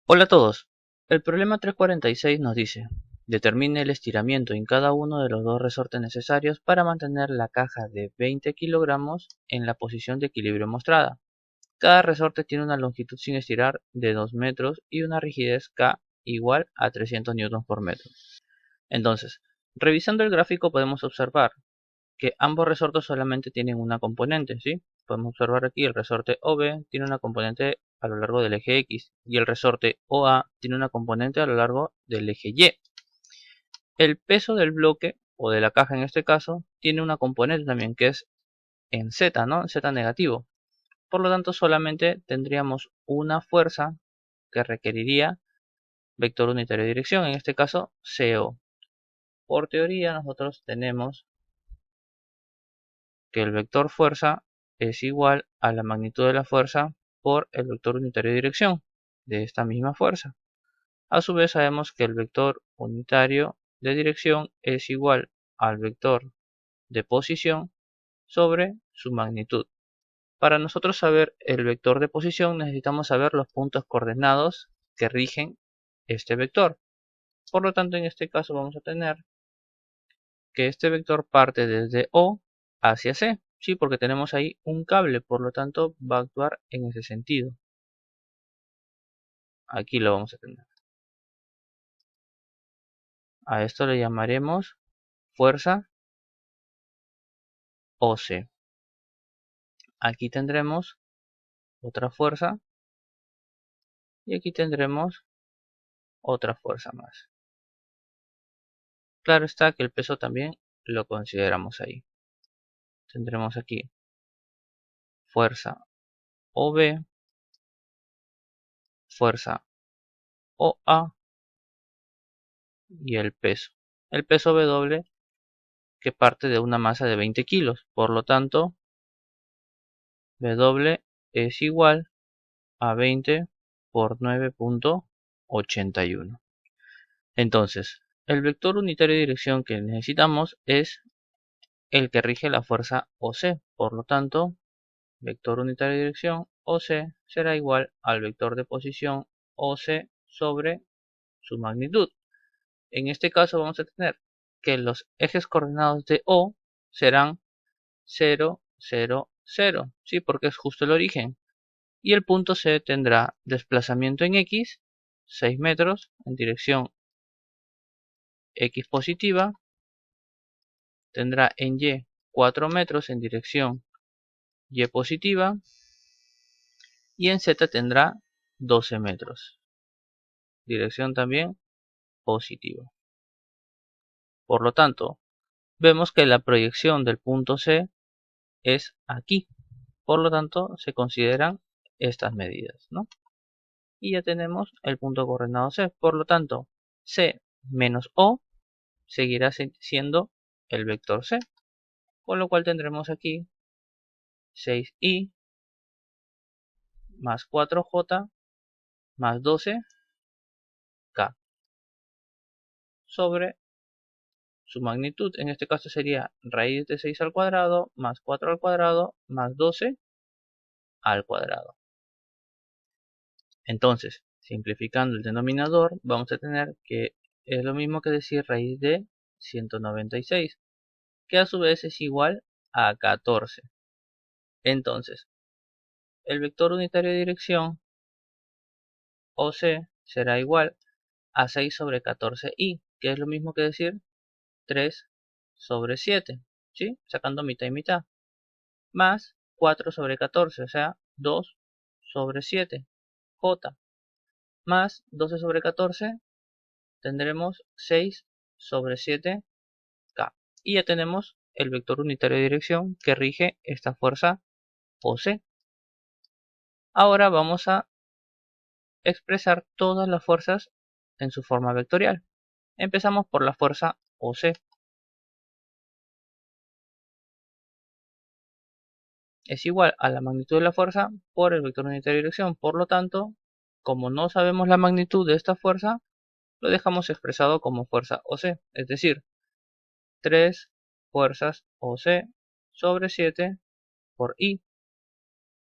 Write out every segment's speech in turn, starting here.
Hola a todos. El problema 346 nos dice: determine el estiramiento en cada uno de los dos resortes necesarios para mantener la caja de 20 kilogramos en la posición de equilibrio mostrada. Cada resorte tiene una longitud sin estirar de 2 metros y una rigidez K igual a 300 newtons por metro. Entonces, revisando el gráfico podemos observar que ambos resortes solamente tienen una componente, ¿sí? Podemos observar aquí el resorte OB tiene una componente a lo largo del eje X y el resorte OA tiene una componente a lo largo del eje Y. El peso del bloque, o de la caja en este caso, tiene una componente también que es en Z, ¿no? En Z negativo. Por lo tanto, solamente tendríamos una fuerza que requeriría vector unitario de dirección, en este caso CO. Por teoría, nosotros tenemos que el vector fuerza es igual a la magnitud de la fuerza por el vector unitario de dirección de esta misma fuerza. A su vez sabemos que el vector unitario de dirección es igual al vector de posición sobre su magnitud. Para nosotros saber el vector de posición necesitamos saber los puntos coordenados que rigen este vector. Por lo tanto, en este caso vamos a tener que este vector parte desde O hacia C. Sí, porque tenemos ahí un cable, por lo tanto va a actuar en ese sentido. Aquí lo vamos a tener. A esto le llamaremos fuerza OC. Aquí tendremos otra fuerza y aquí tendremos otra fuerza más. Claro está que el peso también lo consideramos ahí. Tendremos aquí fuerza OB, fuerza OA y el peso. El peso W que parte de una masa de 20 kilos. Por lo tanto, W es igual a 20 por 9.81. Entonces, el vector unitario de dirección que necesitamos es el que rige la fuerza OC. Por lo tanto, vector unitario de dirección OC será igual al vector de posición OC sobre su magnitud. En este caso vamos a tener que los ejes coordenados de O serán 0, 0, 0, ¿sí? Porque es justo el origen. Y el punto C tendrá desplazamiento en X, 6 metros, en dirección X positiva. Tendrá en Y 4 metros en dirección Y positiva. Y en Z tendrá 12 metros. Dirección también positiva. Por lo tanto, vemos que la proyección del punto C es aquí. Por lo tanto, se consideran estas medidas, ¿no? Y ya tenemos el punto coordenado C. Por lo tanto, C menos O seguirá siendo el vector C. Con lo cual tendremos aquí 6i más 4j más 12k sobre su magnitud. En este caso sería raíz de 6 al cuadrado más 4 al cuadrado más 12 al cuadrado. Entonces, simplificando el denominador, vamos a tener que es lo mismo que decir raíz de 196, que a su vez es igual a 14. Entonces, el vector unitario de dirección OC será igual a 6 sobre 14i, que es lo mismo que decir 3 sobre 7, ¿sí? Sacando mitad y mitad, más 4 sobre 14, o sea, 2 sobre 7, j, más 12 sobre 14, tendremos 6 sobre 7, k. Y ya tenemos el vector unitario de dirección que rige esta fuerza OC. Ahora vamos a expresar todas las fuerzas en su forma vectorial. Empezamos por la fuerza OC. Es igual a la magnitud de la fuerza por el vector unitario de dirección. Por lo tanto, como no sabemos la magnitud de esta fuerza, lo dejamos expresado como fuerza OC. Es decir, 3 fuerzas OC sobre 7 por I,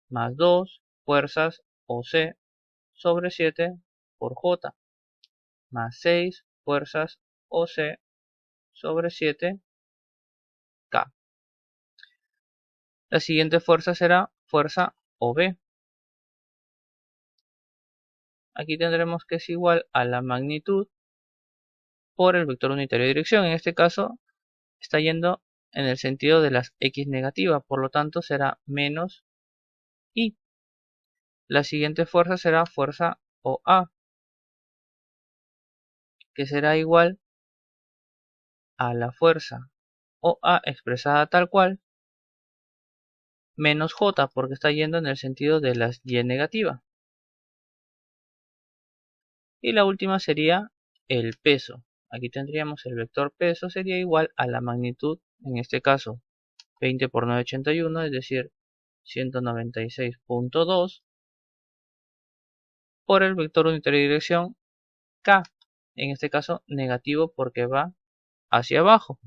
más 2 fuerzas OC sobre 7 por J más 6 fuerzas OC sobre 7K. La siguiente fuerza será fuerza OB. Aquí tendremos que es igual a la magnitud por el vector unitario de dirección. En este caso está yendo en el sentido de las X negativas, por lo tanto será menos I. La siguiente fuerza será fuerza OA, que será igual a la fuerza OA expresada tal cual, menos J, porque está yendo en el sentido de las Y negativas. Y la última sería el peso. Aquí tendríamos el vector peso sería igual a la magnitud, en este caso 20 por 981, es decir, 196.2, por el vector unitario de dirección K, en este caso negativo porque va hacia abajo.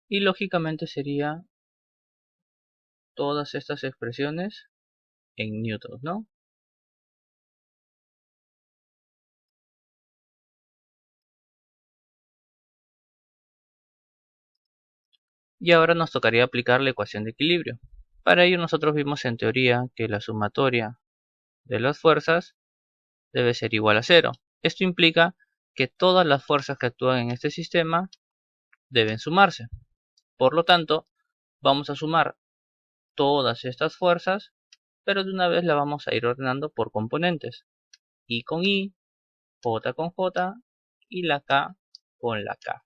Y lógicamente sería todas estas expresiones en newtons, ¿no? Y ahora nos tocaría aplicar la ecuación de equilibrio. Para ello nosotros vimos en teoría que la sumatoria de las fuerzas debe ser igual a 0. Esto implica que todas las fuerzas que actúan en este sistema deben sumarse. Por lo tanto, vamos a sumar todas estas fuerzas, pero de una vez la vamos a ir ordenando por componentes. I con I, J con J y la K con la K.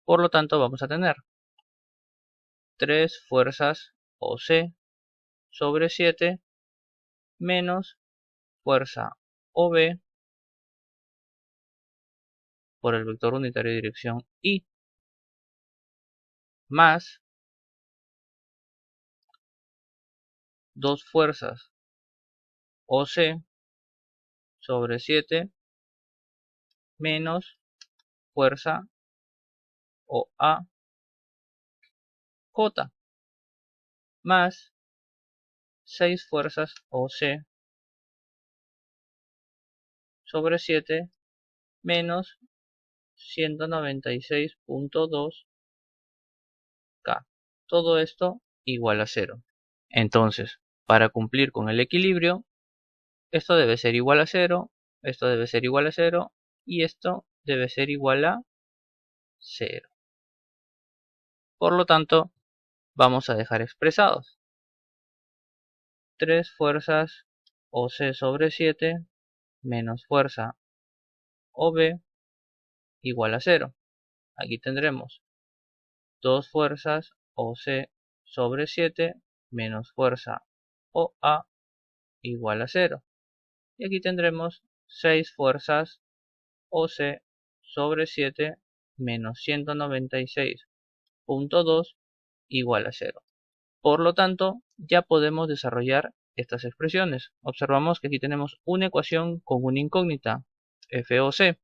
Por lo tanto, vamos a tener 3 fuerzas OC sobre 7 menos fuerza OB por el vector unitario de dirección I más 2 fuerzas OC sobre 7 menos fuerza OA J más 6 fuerzas OC sobre 7 menos 196.2 K. Todo esto igual a 0. Entonces, para cumplir con el equilibrio, esto debe ser igual a 0, esto debe ser igual a 0 y esto debe ser igual a 0. Por lo tanto, vamos a dejar expresados 3 fuerzas OC sobre 7 menos fuerza OB igual a 0. Aquí tendremos 2 fuerzas OC sobre 7 menos fuerza OA igual a 0. Y aquí tendremos 6 fuerzas OC sobre 7 menos 196.2 igual a 0. Por lo tanto, ya podemos desarrollar estas expresiones. Observamos que aquí tenemos una ecuación con una incógnita, FOC,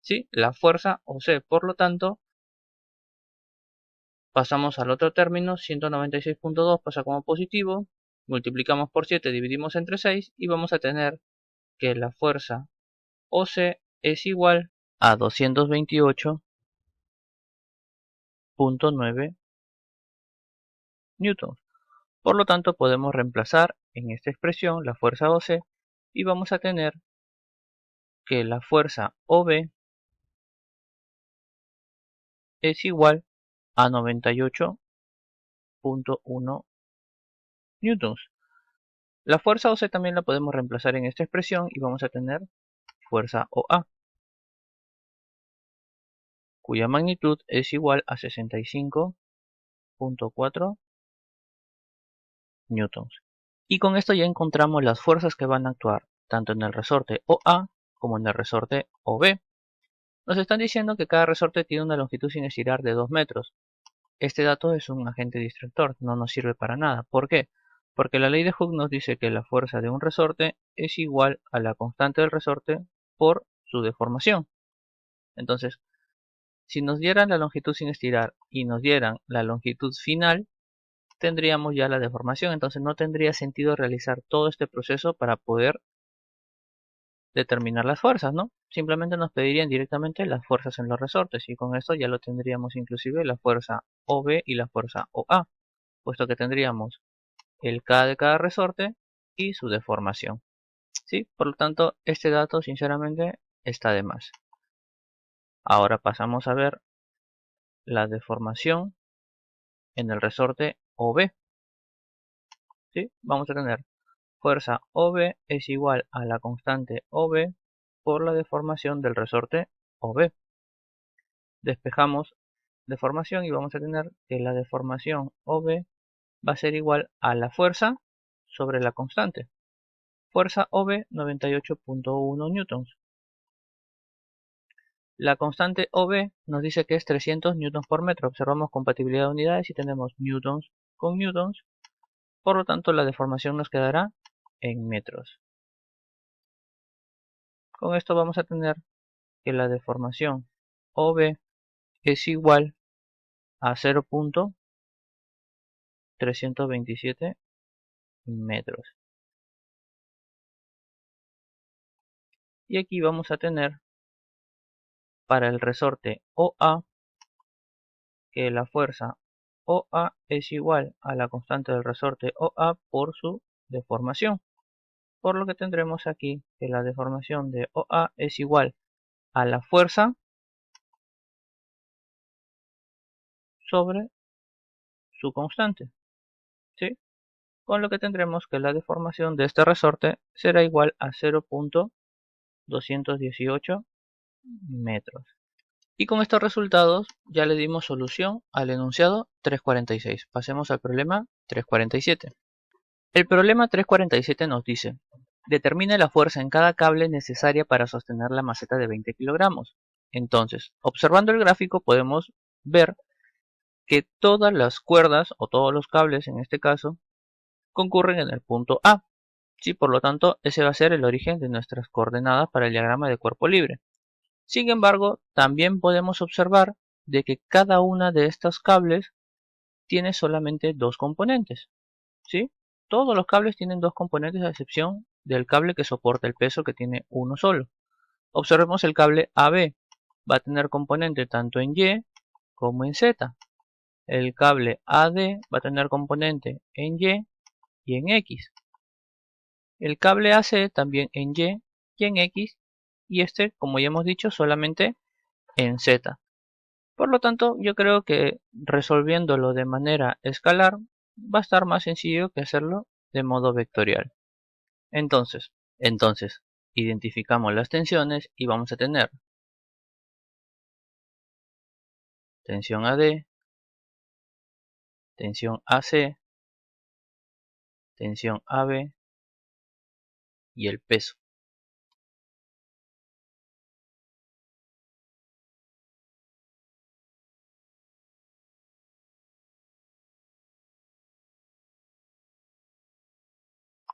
¿sí? La fuerza OC. Por lo tanto, pasamos al otro término, 196.2 pasa como positivo, multiplicamos por 7, dividimos entre 6 y vamos a tener que la fuerza OC es igual a 228.9 newtons. Por lo tanto, podemos reemplazar en esta expresión la fuerza OC y vamos a tener que la fuerza OB es igual a 98.1 newtons. La fuerza OC también la podemos reemplazar en esta expresión y vamos a tener fuerza OA, cuya magnitud es igual a 65.4 newtons. Y con esto ya encontramos las fuerzas que van a actuar tanto en el resorte OA como en el resorte OB. Nos están diciendo que cada resorte tiene una longitud sin estirar de 2 metros. Este dato es un agente distractor, no nos sirve para nada. ¿Por qué? Porque la ley de Hooke nos dice que la fuerza de un resorte es igual a la constante del resorte por su deformación. Entonces, si nos dieran la longitud sin estirar y nos dieran la longitud final, tendríamos ya la deformación. Entonces no tendría sentido realizar todo este proceso para poder determinar las fuerzas, ¿no? Simplemente nos pedirían directamente las fuerzas en los resortes y con esto ya lo tendríamos inclusive la fuerza OB y la fuerza OA, puesto que tendríamos el K de cada resorte y su deformación. ¿Sí? Por lo tanto, este dato sinceramente está de más. Ahora pasamos a ver la deformación en el resorte OB. ¿Sí? Vamos a tener fuerza OB es igual a la constante OB por la deformación del resorte OB. Despejamos deformación y vamos a tener que la deformación OB va a ser igual a la fuerza sobre la constante. Fuerza OB 98.1 newtons. La constante OB nos dice que es 300 newtons por metro. Observamos compatibilidad de unidades y tenemos newtons con newtons. Por lo tanto, la deformación nos quedará en metros. Con esto vamos a tener que la deformación OB es igual a 0.327 metros. Y aquí vamos a tener para el resorte OA que la fuerza OA es igual a la constante del resorte OA por su deformación. Por lo que tendremos aquí que la deformación de OA es igual a la fuerza sobre su constante. ¿Sí? Con lo que tendremos que la deformación de este resorte será igual a 0.218 metros. Y con estos resultados ya le dimos solución al enunciado 346. Pasemos al problema 347. El problema 347 nos dice: determine la fuerza en cada cable necesaria para sostener la maceta de 20 kilogramos. Entonces, observando el gráfico podemos ver que todas las cuerdas o todos los cables en este caso concurren en el punto A. ¿Sí? Por lo tanto, ese va a ser el origen de nuestras coordenadas para el diagrama de cuerpo libre. Sin embargo, también podemos observar de que cada una de estos cables tiene solamente dos componentes. ¿Sí? Todos los cables tienen dos componentes a excepción del cable que soporta el peso, que tiene uno solo. Observemos el cable AB. Va a tener componente tanto en Y como en Z. El cable AD va a tener componente en Y y en X. El cable AC también en Y y en X. Y este, como ya hemos dicho, solamente en Z. Por lo tanto, yo creo que resolviéndolo de manera escalar va a estar más sencillo que hacerlo de modo vectorial. Entonces, identificamos las tensiones y vamos a tener tensión AD, tensión AC, tensión AB y el peso.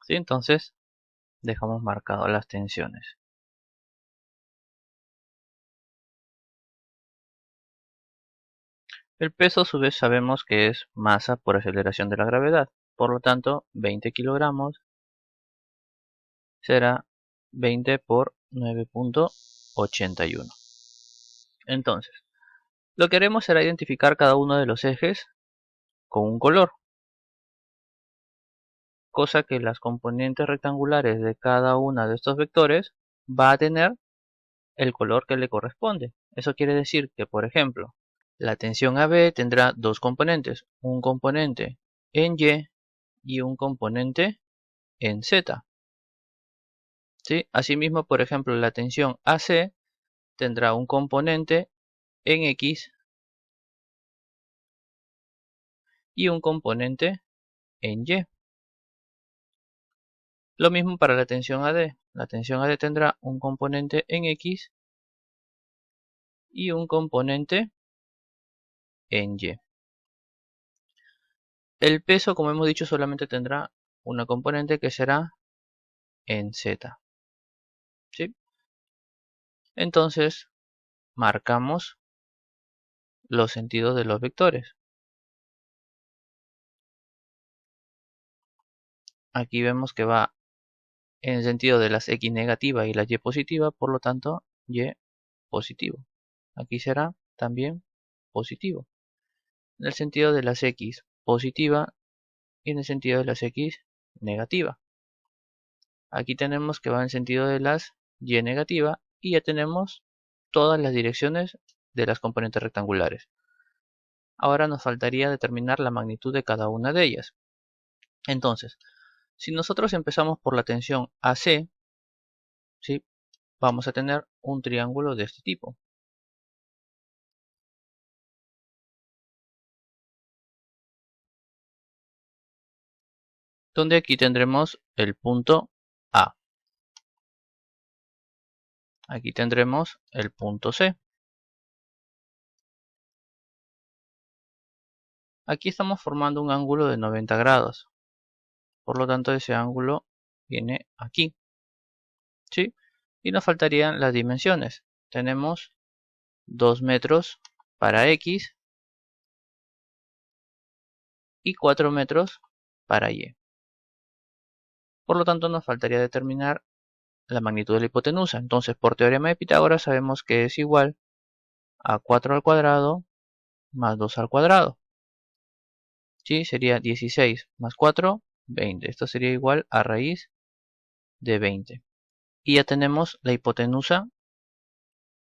¿Sí? Entonces, dejamos marcadas las tensiones. El peso a su vez sabemos que es masa por aceleración de la gravedad. Por lo tanto, 20 kilogramos será 20 por 9.81. Entonces, lo que haremos será identificar cada uno de los ejes con un color, cosa que las componentes rectangulares de cada uno de estos vectores va a tener el color que le corresponde. Eso quiere decir que, por ejemplo, la tensión AB tendrá dos componentes, un componente en Y y un componente en Z. ¿Sí? Asimismo, por ejemplo, la tensión AC tendrá un componente en X y un componente en Y. Lo mismo para la tensión AD. La tensión AD tendrá un componente en X y un componente en Y. El peso, como hemos dicho, solamente tendrá una componente que será en Z. ¿Sí? Entonces, marcamos los sentidos de los vectores. Aquí vemos que va en el sentido de las X negativa y la Y positiva, por lo tanto, Y positivo. Aquí será también positivo. En el sentido de las X positiva y en el sentido de las X negativa. Aquí tenemos que va en el sentido de las Y negativa y ya tenemos todas las direcciones de las componentes rectangulares. Ahora nos faltaría determinar la magnitud de cada una de ellas. Entonces, si nosotros empezamos por la tensión AC, ¿sí? Vamos a tener un triángulo de este tipo. Donde aquí tendremos el punto A. Aquí tendremos el punto C. Aquí estamos formando un ángulo de 90 grados. Por lo tanto, ese ángulo viene aquí. ¿Sí? Y nos faltarían las dimensiones. Tenemos 2 metros para X y 4 metros para Y. Por lo tanto, nos faltaría determinar la magnitud de la hipotenusa. Entonces, por teorema de Pitágoras sabemos que es igual a 4 al cuadrado más 2 al cuadrado. ¿Sí? Sería 16 más 4, 20. Esto sería igual a raíz de 20. Y ya tenemos la hipotenusa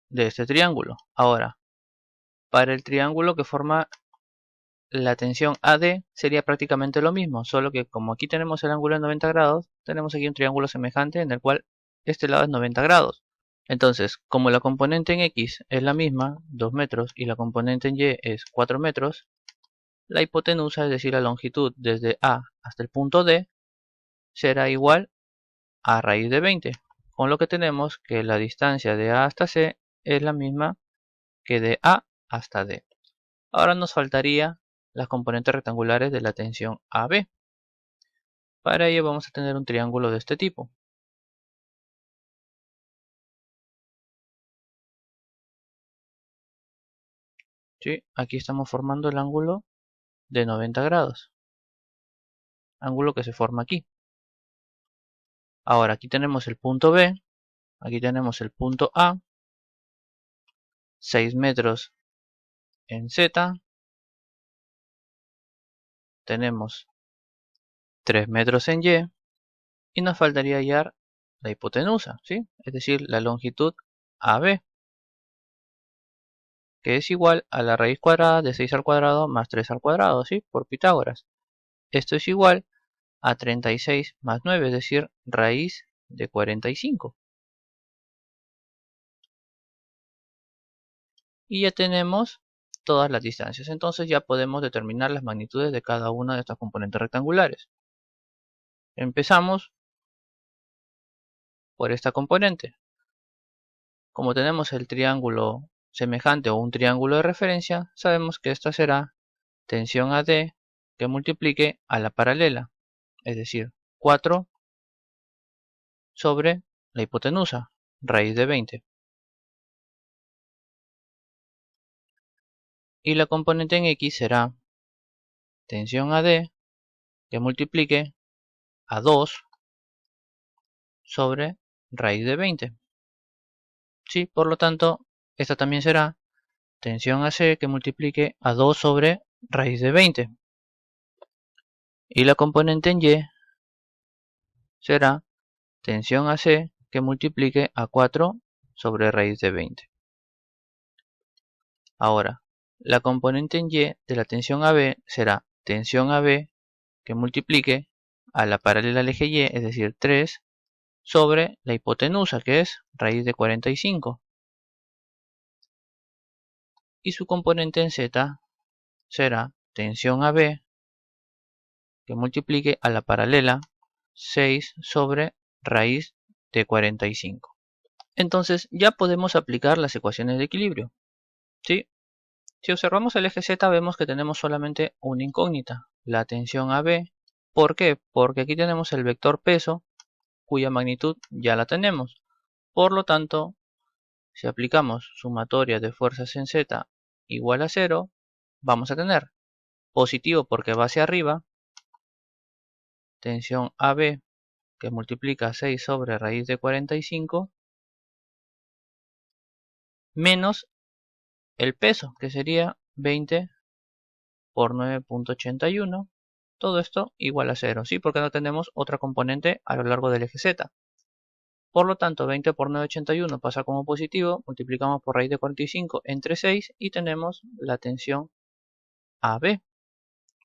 de este triángulo. Ahora, para el triángulo que forma la tensión AD sería prácticamente lo mismo, solo que como aquí tenemos el ángulo de 90 grados, tenemos aquí un triángulo semejante en el cual este lado es 90 grados. Entonces, como la componente en X es la misma, 2 metros, y la componente en Y es 4 metros, la hipotenusa, es decir, la longitud desde A hasta el punto D, será igual a raíz de 20, con lo que tenemos que la distancia de A hasta C es la misma que de A hasta D. Ahora nos faltaría las componentes rectangulares de la tensión AB. Para ello vamos a tener un triángulo de este tipo. ¿Sí? Aquí estamos formando el ángulo de 90 grados. Ángulo que se forma aquí. Ahora aquí tenemos el punto B. Aquí tenemos el punto A. 6 metros en Z. Tenemos 3 metros en Y. Y nos faltaría hallar la hipotenusa, ¿sí? Es decir, la longitud AB, que es igual a la raíz cuadrada de 6 al cuadrado más 3 al cuadrado, ¿sí? Por Pitágoras. Esto es igual a 36 más 9, es decir, raíz de 45. Y ya tenemos todas las distancias. Entonces ya podemos determinar las magnitudes de cada una de estas componentes rectangulares. Empezamos por esta componente. Como tenemos el triángulo semejante o un triángulo de referencia, sabemos que esta será tensión AD que multiplique a la paralela, es decir, 4 sobre la hipotenusa, raíz de 20. Y la componente en X será tensión AD que multiplique a 2 sobre raíz de 20. Sí, por lo tanto, esta también será tensión AC que multiplique a 2 sobre raíz de 20. Y la componente en Y será tensión AC que multiplique a 4 sobre raíz de 20. Ahora, la componente en Y de la tensión AB será tensión AB que multiplique a la paralela al eje Y, es decir, 3 sobre la hipotenusa, que es raíz de 45. Y su componente en Z será tensión AB que multiplique a la paralela 6 sobre raíz de 45. Entonces ya podemos aplicar las ecuaciones de equilibrio. ¿Sí? Si observamos el eje Z vemos que tenemos solamente una incógnita, la tensión AB. ¿Por qué? Porque aquí tenemos el vector peso, cuya magnitud ya la tenemos. Por lo tanto, si aplicamos sumatoria de fuerzas en Z igual a 0, vamos a tener positivo porque va hacia arriba, tensión AB que multiplica 6 sobre raíz de 45, menos el peso, que sería 20 por 9.81. Todo esto igual a 0, ¿sí? Porque no tenemos otra componente a lo largo del eje Z. Por lo tanto, 20 por 981 pasa como positivo, multiplicamos por raíz de 45 entre 6 y tenemos la tensión AB,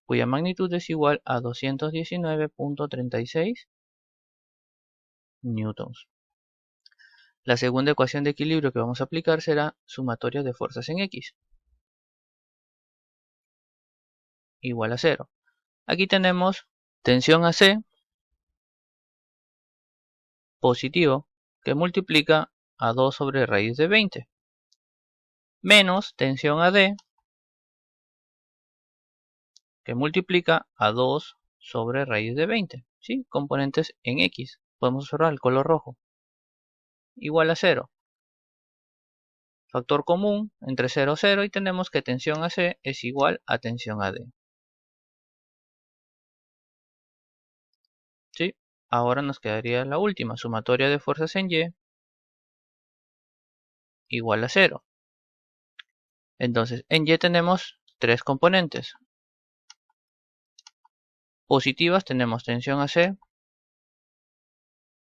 cuya magnitud es igual a 219.36 newtons. La segunda ecuación de equilibrio que vamos a aplicar será sumatoria de fuerzas en X, igual a 0. Aquí tenemos tensión AC positivo, que multiplica a 2 sobre raíz de 20, menos tensión AD, que multiplica a 2 sobre raíz de 20, ¿sí? Componentes en X. Podemos observar el color rojo. Igual a 0. Factor común entre 0 y 0 y tenemos que tensión AC es igual a tensión AD. ¿Sí? Ahora nos quedaría la última, sumatoria de fuerzas en Y igual a 0. Entonces, en Y tenemos tres componentes. Positivas tenemos tensión AC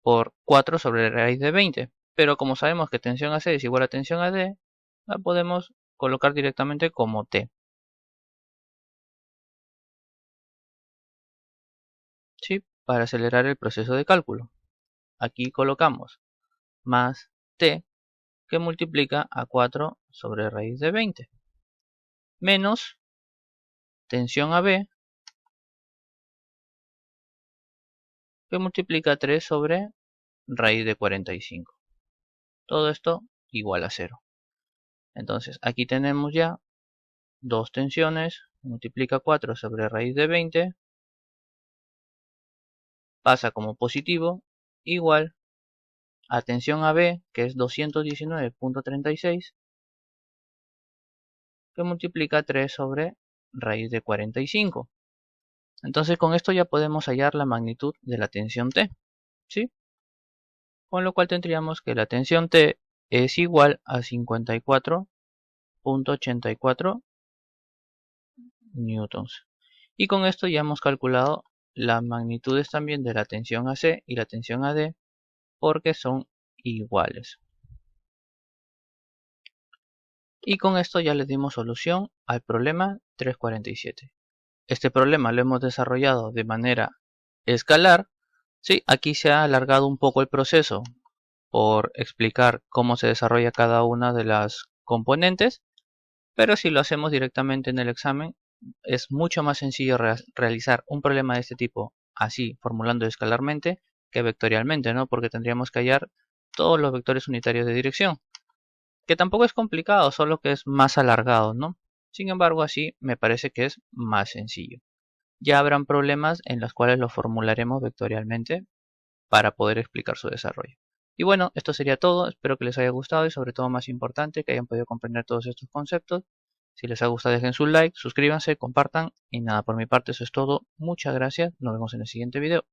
por 4 sobre raíz de 20. Pero como sabemos que tensión AC es igual a tensión AD, la podemos colocar directamente como T. ¿Sí? Para acelerar el proceso de cálculo. Aquí colocamos más T, que multiplica a 4 sobre raíz de 20. Menos tensión AB, que multiplica 3 sobre raíz de 45. Todo esto igual a 0. Entonces aquí tenemos ya dos tensiones, multiplica 4 sobre raíz de 20, pasa como positivo, igual a tensión AB, que es 219.36, que multiplica 3 sobre raíz de 45. Entonces con esto ya podemos hallar la magnitud de la tensión T, ¿sí? Con lo cual tendríamos que la tensión T es igual a 54.84 newtons. Y con esto ya hemos calculado las magnitudes también de la tensión AC y la tensión AD porque son iguales. Y con esto ya le dimos solución al problema 347. Este problema lo hemos desarrollado de manera escalar. Sí, aquí se ha alargado un poco el proceso por explicar cómo se desarrolla cada una de las componentes, pero si lo hacemos directamente en el examen es mucho más sencillo realizar un problema de este tipo así, formulando escalarmente, que vectorialmente, ¿no? Porque tendríamos que hallar todos los vectores unitarios de dirección, que tampoco es complicado, solo que es más alargado, ¿no? Sin embargo, así me parece que es más sencillo. Ya habrán problemas en los cuales lo formularemos vectorialmente para poder explicar su desarrollo. Y bueno, esto sería todo, espero que les haya gustado y sobre todo más importante, que hayan podido comprender todos estos conceptos. Si les ha gustado dejen su like, suscríbanse, compartan y nada, por mi parte eso es todo. Muchas gracias, nos vemos en el siguiente video.